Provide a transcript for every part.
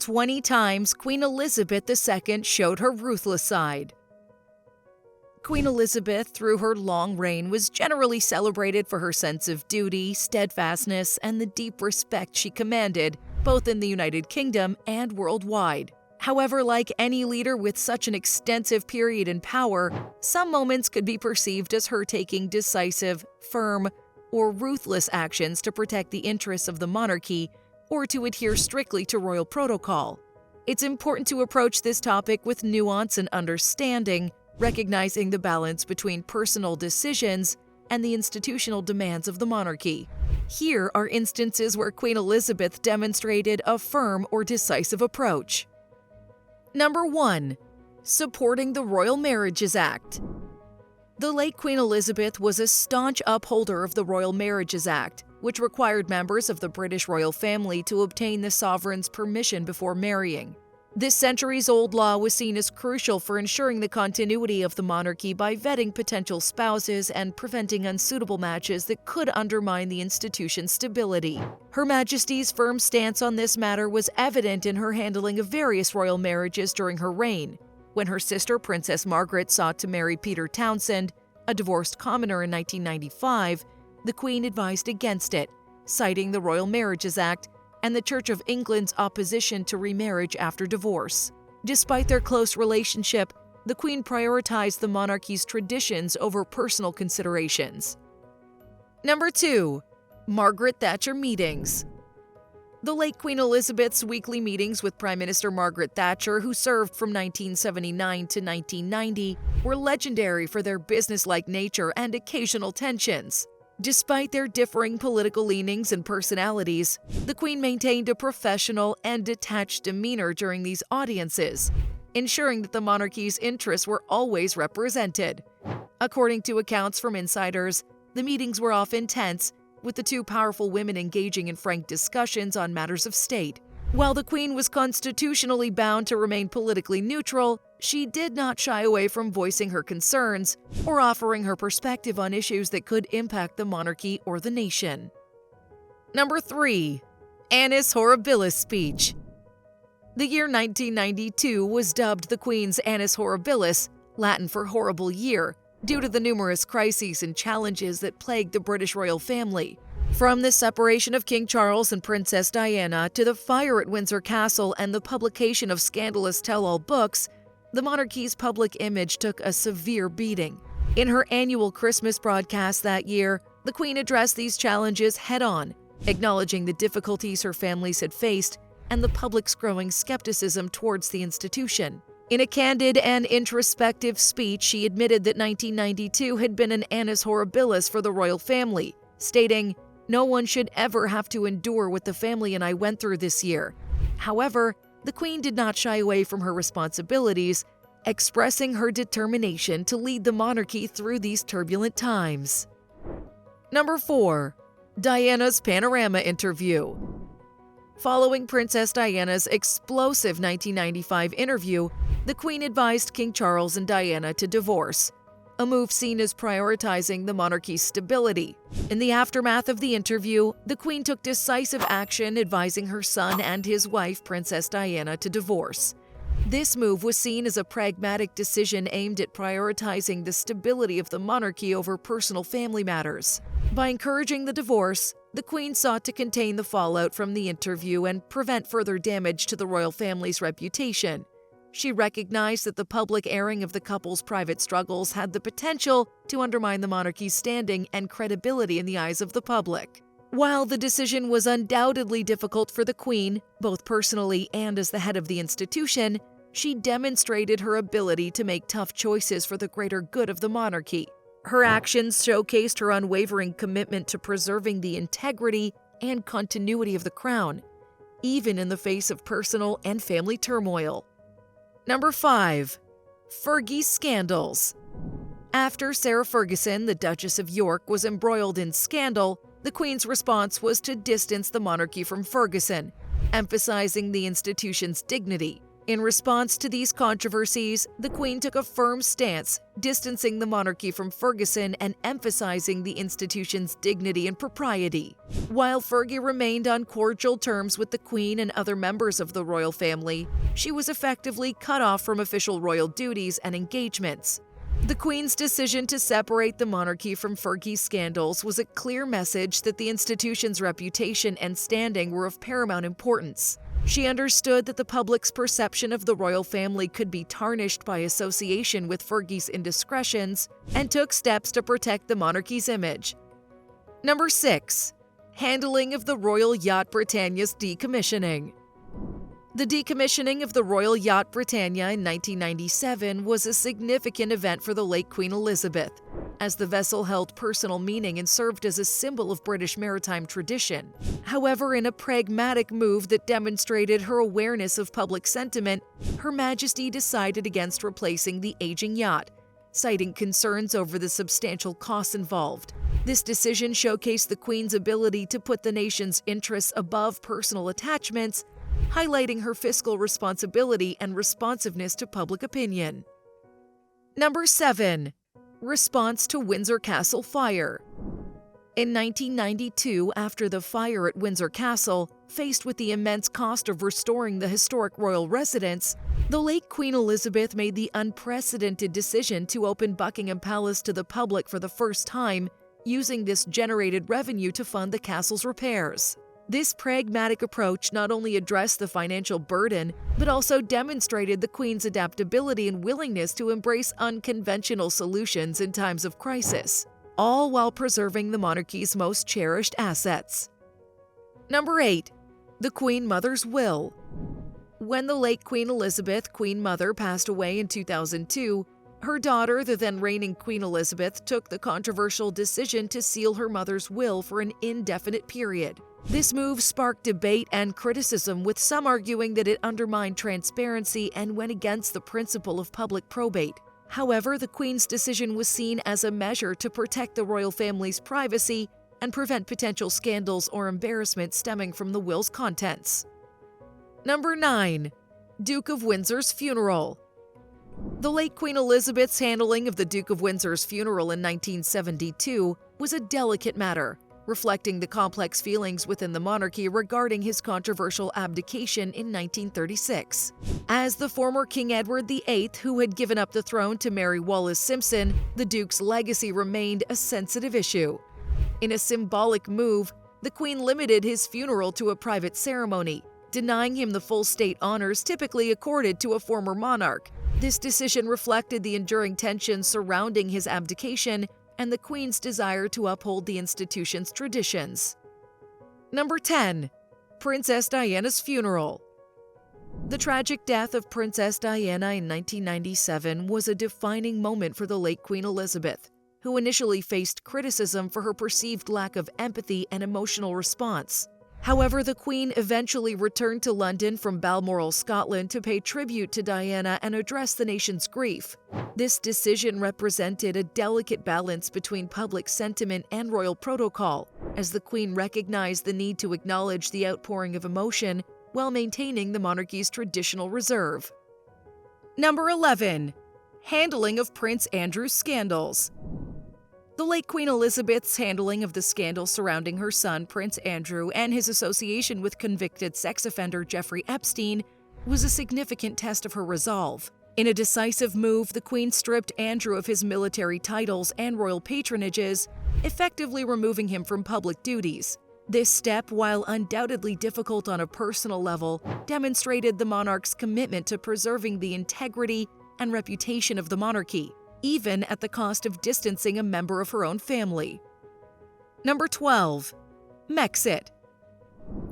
20 times Queen Elizabeth II showed her ruthless side. Queen Elizabeth, through her long reign, was generally celebrated for her sense of duty, steadfastness, and the deep respect she commanded, both in the United Kingdom and worldwide. However, like any leader with such an extensive period in power, some moments could be perceived as her taking decisive, firm, or ruthless actions to protect the interests of the monarchy or to adhere strictly to royal protocol. It's important to approach this topic with nuance and understanding, recognizing the balance between personal decisions and the institutional demands of the monarchy. Here are instances where Queen Elizabeth demonstrated a firm or decisive approach. Number 1. Supporting the Royal Marriages Act. The late Queen Elizabeth was a staunch upholder of the Royal Marriages Act, which required members of the British royal family to obtain the sovereign's permission before marrying. This centuries-old law was seen as crucial for ensuring the continuity of the monarchy by vetting potential spouses and preventing unsuitable matches that could undermine the institution's stability. Her Majesty's firm stance on this matter was evident in her handling of various royal marriages during her reign. When her sister Princess Margaret sought to marry Peter Townsend, a divorced commoner, in 1995, the Queen advised against it, citing the Royal Marriages Act and the Church of England's opposition to remarriage after divorce. Despite their close relationship, the Queen prioritized the monarchy's traditions over personal considerations. Number 2. Margaret Thatcher meetings. The late Queen Elizabeth's weekly meetings with Prime Minister Margaret Thatcher, who served from 1979 to 1990, were legendary for their businesslike nature and occasional tensions. Despite their differing political leanings and personalities, the Queen maintained a professional and detached demeanor during these audiences, ensuring that the monarchy's interests were always represented. According to accounts from insiders, the meetings were often tense, with the two powerful women engaging in frank discussions on matters of state. While the Queen was constitutionally bound to remain politically neutral, she did not shy away from voicing her concerns or offering her perspective on issues that could impact the monarchy or the nation. Number 3. Annus Horribilis Speech. The year 1992 was dubbed the Queen's Annus Horribilis, Latin for horrible year, due to the numerous crises and challenges that plagued the British royal family. From the separation of King Charles and Princess Diana to the fire at Windsor Castle and the publication of scandalous tell-all books, the monarchy's public image took a severe beating. In her annual Christmas broadcast that year, the Queen addressed these challenges head-on, acknowledging the difficulties her families had faced and the public's growing skepticism towards the institution. In a candid and introspective speech, she admitted that 1992 had been an annus horribilis for the royal family, stating, "No one should ever have to endure what the family and I went through this year." However, the Queen did not shy away from her responsibilities, expressing her determination to lead the monarchy through these turbulent times. Number 4. Diana's Panorama Interview. Following Princess Diana's explosive 1995 interview, the Queen advised King Charles and Diana to divorce, a move seen as prioritizing the monarchy's stability. In the aftermath of the interview, the Queen took decisive action advising her son and his wife, Princess Diana, to divorce. This move was seen as a pragmatic decision aimed at prioritizing the stability of the monarchy over personal family matters. By encouraging the divorce, the Queen sought to contain the fallout from the interview and prevent further damage to the royal family's reputation. She recognized that the public airing of the couple's private struggles had the potential to undermine the monarchy's standing and credibility in the eyes of the public. While the decision was undoubtedly difficult for the Queen, both personally and as the head of the institution, she demonstrated her ability to make tough choices for the greater good of the monarchy. Her actions showcased her unwavering commitment to preserving the integrity and continuity of the crown, even in the face of personal and family turmoil. Number 5. Fergie Scandals. After Sarah Ferguson, the Duchess of York, was embroiled in scandal, the Queen's response was to distance the monarchy from Ferguson, emphasizing the institution's dignity. In response to these controversies, the Queen took a firm stance, distancing the monarchy from Ferguson and emphasizing the institution's dignity and propriety. While Fergie remained on cordial terms with the Queen and other members of the royal family, she was effectively cut off from official royal duties and engagements. The Queen's decision to separate the monarchy from Fergie's scandals was a clear message that the institution's reputation and standing were of paramount importance. She understood that the public's perception of the royal family could be tarnished by association with Fergie's indiscretions and took steps to protect the monarchy's image. Number 6. Handling of the Royal Yacht Britannia's decommissioning. The decommissioning of the Royal Yacht Britannia in 1997 was a significant event for the late Queen Elizabeth, as the vessel held personal meaning and served as a symbol of British maritime tradition. However, in a pragmatic move that demonstrated her awareness of public sentiment, Her Majesty decided against replacing the aging yacht, citing concerns over the substantial costs involved. This decision showcased the Queen's ability to put the nation's interests above personal attachments, highlighting her fiscal responsibility and responsiveness to public opinion. Number 7. Response to Windsor Castle fire. In 1992, after the fire at Windsor Castle, faced with the immense cost of restoring the historic royal residence, the late Queen Elizabeth made the unprecedented decision to open Buckingham Palace to the public for the first time, using this generated revenue to fund the castle's repairs. This pragmatic approach not only addressed the financial burden, but also demonstrated the Queen's adaptability and willingness to embrace unconventional solutions in times of crisis, all while preserving the monarchy's most cherished assets. Number 8. The Queen Mother's Will. When the late Queen Elizabeth, Queen Mother, passed away in 2002, her daughter, the then reigning Queen Elizabeth, took the controversial decision to seal her mother's will for an indefinite period. This move sparked debate and criticism, with some arguing that it undermined transparency and went against the principle of public probate. However, the Queen's decision was seen as a measure to protect the royal family's privacy and prevent potential scandals or embarrassment stemming from the will's contents. Number 9. Duke of Windsor's funeral. The late Queen Elizabeth's handling of the Duke of Windsor's funeral in 1972 was a delicate matter, reflecting the complex feelings within the monarchy regarding his controversial abdication in 1936. As the former King Edward VIII, who had given up the throne to Mary Wallis-Simpson, the Duke's legacy remained a sensitive issue. In a symbolic move, the Queen limited his funeral to a private ceremony, denying him the full state honors typically accorded to a former monarch. This decision reflected the enduring tensions surrounding his abdication and the Queen's desire to uphold the institution's traditions. Number 10. Princess Diana's funeral. The tragic death of Princess Diana in 1997 was a defining moment for the late Queen Elizabeth, who initially faced criticism for her perceived lack of empathy and emotional response. However, the Queen eventually returned to London from Balmoral, Scotland, to pay tribute to Diana and address the nation's grief. This decision represented a delicate balance between public sentiment and royal protocol, as the Queen recognized the need to acknowledge the outpouring of emotion while maintaining the monarchy's traditional reserve. Number 11. Handling of Prince Andrew's scandals. The late Queen Elizabeth's handling of the scandal surrounding her son, Prince Andrew, and his association with convicted sex offender Jeffrey Epstein was a significant test of her resolve. In a decisive move, the Queen stripped Andrew of his military titles and royal patronages, effectively removing him from public duties. This step, while undoubtedly difficult on a personal level, demonstrated the monarch's commitment to preserving the integrity and reputation of the monarchy, even at the cost of distancing a member of her own family. Number 12. Megxit.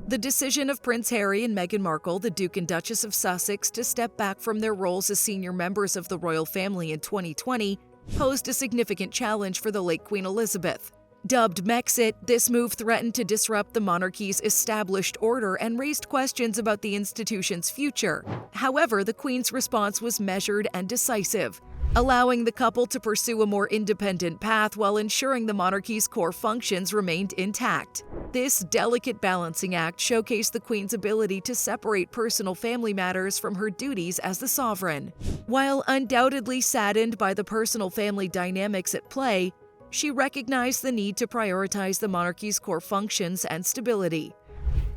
The decision of Prince Harry and Meghan Markle, the Duke and Duchess of Sussex, to step back from their roles as senior members of the royal family in 2020 posed a significant challenge for the late Queen Elizabeth. Dubbed Megxit, this move threatened to disrupt the monarchy's established order and raised questions about the institution's future. However, the Queen's response was measured and decisive, allowing the couple to pursue a more independent path while ensuring the monarchy's core functions remained intact. This delicate balancing act showcased the Queen's ability to separate personal family matters from her duties as the sovereign. While undoubtedly saddened by the personal family dynamics at play, she recognized the need to prioritize the monarchy's core functions and stability.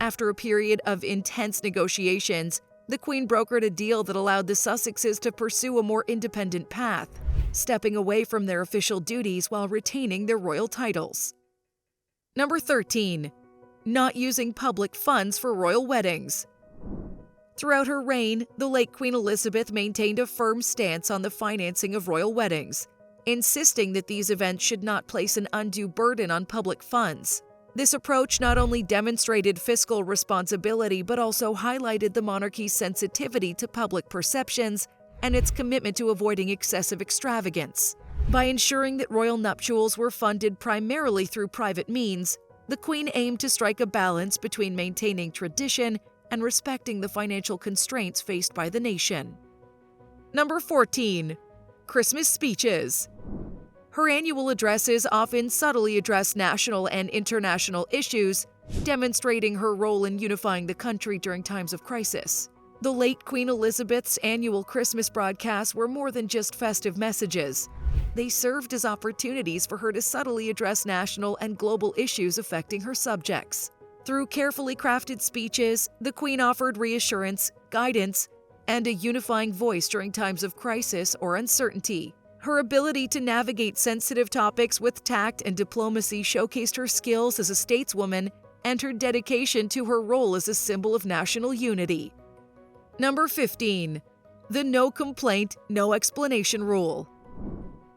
After a period of intense negotiations, the Queen brokered a deal that allowed the Sussexes to pursue a more independent path, stepping away from their official duties while retaining their royal titles. Number 13. Not using public funds for royal weddings. Throughout her reign, the late Queen Elizabeth maintained a firm stance on the financing of royal weddings, insisting that these events should not place an undue burden on public funds. This approach not only demonstrated fiscal responsibility but also highlighted the monarchy's sensitivity to public perceptions and its commitment to avoiding excessive extravagance. By ensuring that royal nuptials were funded primarily through private means, the Queen aimed to strike a balance between maintaining tradition and respecting the financial constraints faced by the nation. Number 14. Christmas speeches. Her annual addresses often subtly address national and international issues, demonstrating her role in unifying the country during times of crisis. The late Queen Elizabeth's annual Christmas broadcasts were more than just festive messages. They served as opportunities for her to subtly address national and global issues affecting her subjects. Through carefully crafted speeches, the Queen offered reassurance, guidance, and a unifying voice during times of crisis or uncertainty. Her ability to navigate sensitive topics with tact and diplomacy showcased her skills as a stateswoman and her dedication to her role as a symbol of national unity. Number 15. The no complaint, no explanation rule.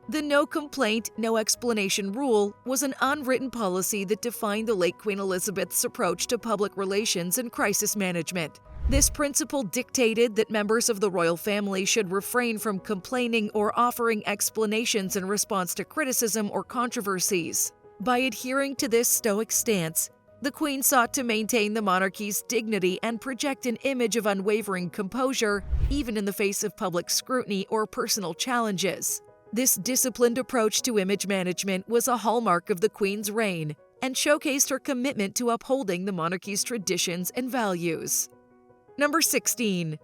The no complaint, no explanation rule was an unwritten policy that defined the late Queen Elizabeth's approach to public relations and crisis management. This principle dictated that members of the royal family should refrain from complaining or offering explanations in response to criticism or controversies. By adhering to this stoic stance, the Queen sought to maintain the monarchy's dignity and project an image of unwavering composure, even in the face of public scrutiny or personal challenges. This disciplined approach to image management was a hallmark of the Queen's reign and showcased her commitment to upholding the monarchy's traditions and values. Number 16.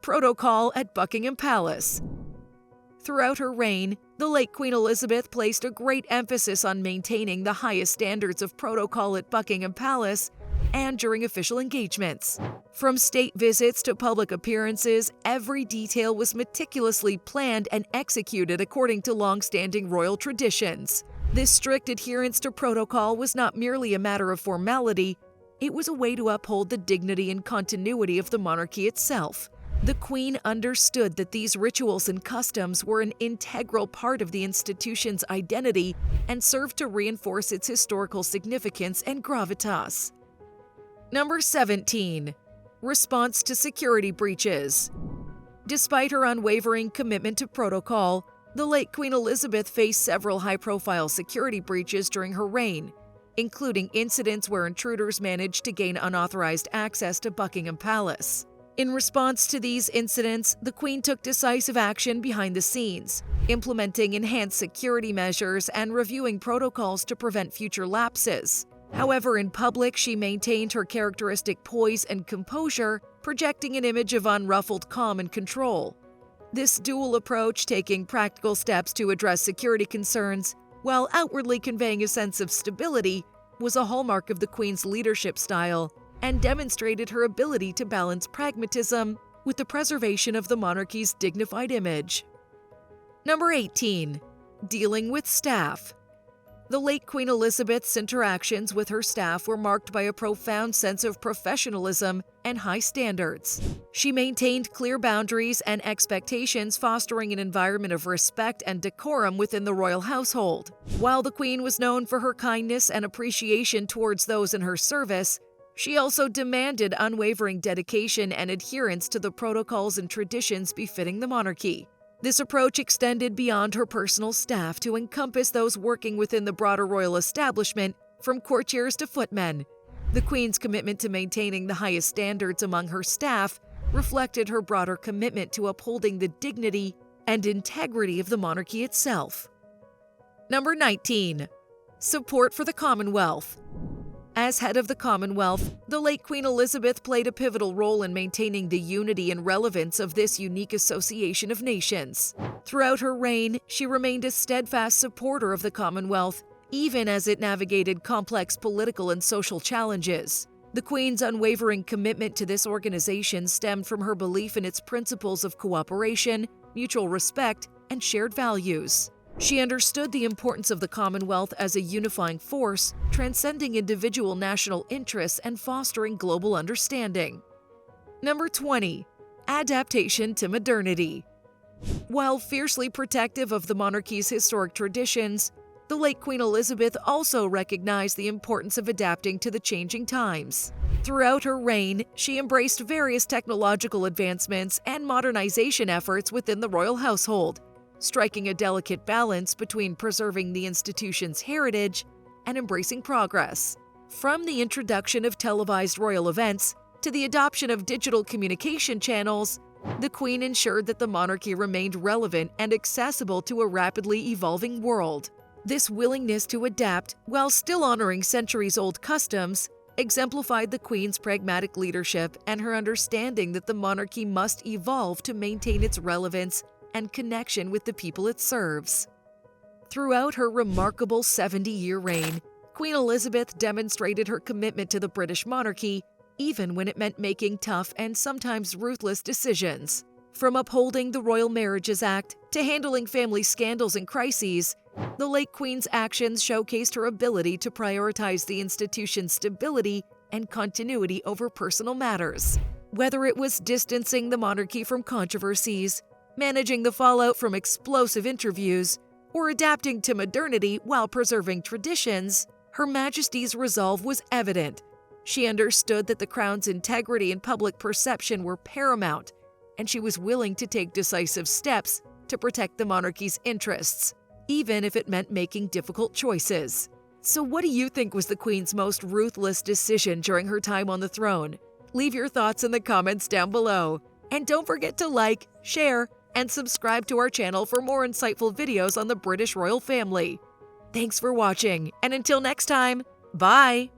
Protocol at Buckingham Palace. Throughout her reign, the late Queen Elizabeth placed a great emphasis on maintaining the highest standards of protocol at Buckingham Palace and during official engagements. From state visits to public appearances, every detail was meticulously planned and executed according to long-standing royal traditions. This strict adherence to protocol was not merely a matter of formality, it was a way to uphold the dignity and continuity of the monarchy itself. The Queen understood that these rituals and customs were an integral part of the institution's identity and served to reinforce its historical significance and gravitas. Number 17. Response to security breaches. Despite her unwavering commitment to protocol, the late Queen Elizabeth faced several high-profile security breaches during her reign, including incidents where intruders managed to gain unauthorized access to Buckingham Palace. In response to these incidents, the Queen took decisive action behind the scenes, implementing enhanced security measures and reviewing protocols to prevent future lapses. However, in public, she maintained her characteristic poise and composure, projecting an image of unruffled calm and control. This dual approach, taking practical steps to address security concerns while outwardly conveying a sense of stability, was a hallmark of the Queen's leadership style and demonstrated her ability to balance pragmatism with the preservation of the monarchy's dignified image. Number 18. Dealing with staff. The late Queen Elizabeth's interactions with her staff were marked by a profound sense of professionalism and high standards. She maintained clear boundaries and expectations, fostering an environment of respect and decorum within the royal household. While the Queen was known for her kindness and appreciation towards those in her service, she also demanded unwavering dedication and adherence to the protocols and traditions befitting the monarchy. This approach extended beyond her personal staff to encompass those working within the broader royal establishment, from courtiers to footmen. The Queen's commitment to maintaining the highest standards among her staff reflected her broader commitment to upholding the dignity and integrity of the monarchy itself. Number 19. Support for the Commonwealth. As head of the Commonwealth, the late Queen Elizabeth played a pivotal role in maintaining the unity and relevance of this unique association of nations. Throughout her reign, she remained a steadfast supporter of the Commonwealth, even as it navigated complex political and social challenges. The Queen's unwavering commitment to this organization stemmed from her belief in its principles of cooperation, mutual respect, and shared values. She understood the importance of the Commonwealth as a unifying force, transcending individual national interests and fostering global understanding. Number 20. Adaptation to modernity. While fiercely protective of the monarchy's historic traditions, the late Queen Elizabeth also recognized the importance of adapting to the changing times. Throughout her reign, she embraced various technological advancements and modernization efforts within the royal household, striking a delicate balance between preserving the institution's heritage and embracing progress. From the introduction of televised royal events to the adoption of digital communication channels, the Queen ensured that the monarchy remained relevant and accessible to a rapidly evolving world. This willingness to adapt, while still honoring centuries-old customs, exemplified the Queen's pragmatic leadership and her understanding that the monarchy must evolve to maintain its relevance and connection with the people it serves. Throughout her remarkable 70-year reign, Queen Elizabeth demonstrated her commitment to the British monarchy, even when it meant making tough and sometimes ruthless decisions. From upholding the Royal Marriages Act to handling family scandals and crises, the late Queen's actions showcased her ability to prioritize the institution's stability and continuity over personal matters. Whether it was distancing the monarchy from controversies, managing the fallout from explosive interviews, or adapting to modernity while preserving traditions, Her Majesty's resolve was evident. She understood that the Crown's integrity and public perception were paramount, and she was willing to take decisive steps to protect the monarchy's interests, even if it meant making difficult choices. So what do you think was the Queen's most ruthless decision during her time on the throne? Leave your thoughts in the comments down below. And don't forget to like, share, and subscribe to our channel for more insightful videos on the British royal family. Thanks for watching, and until next time, bye!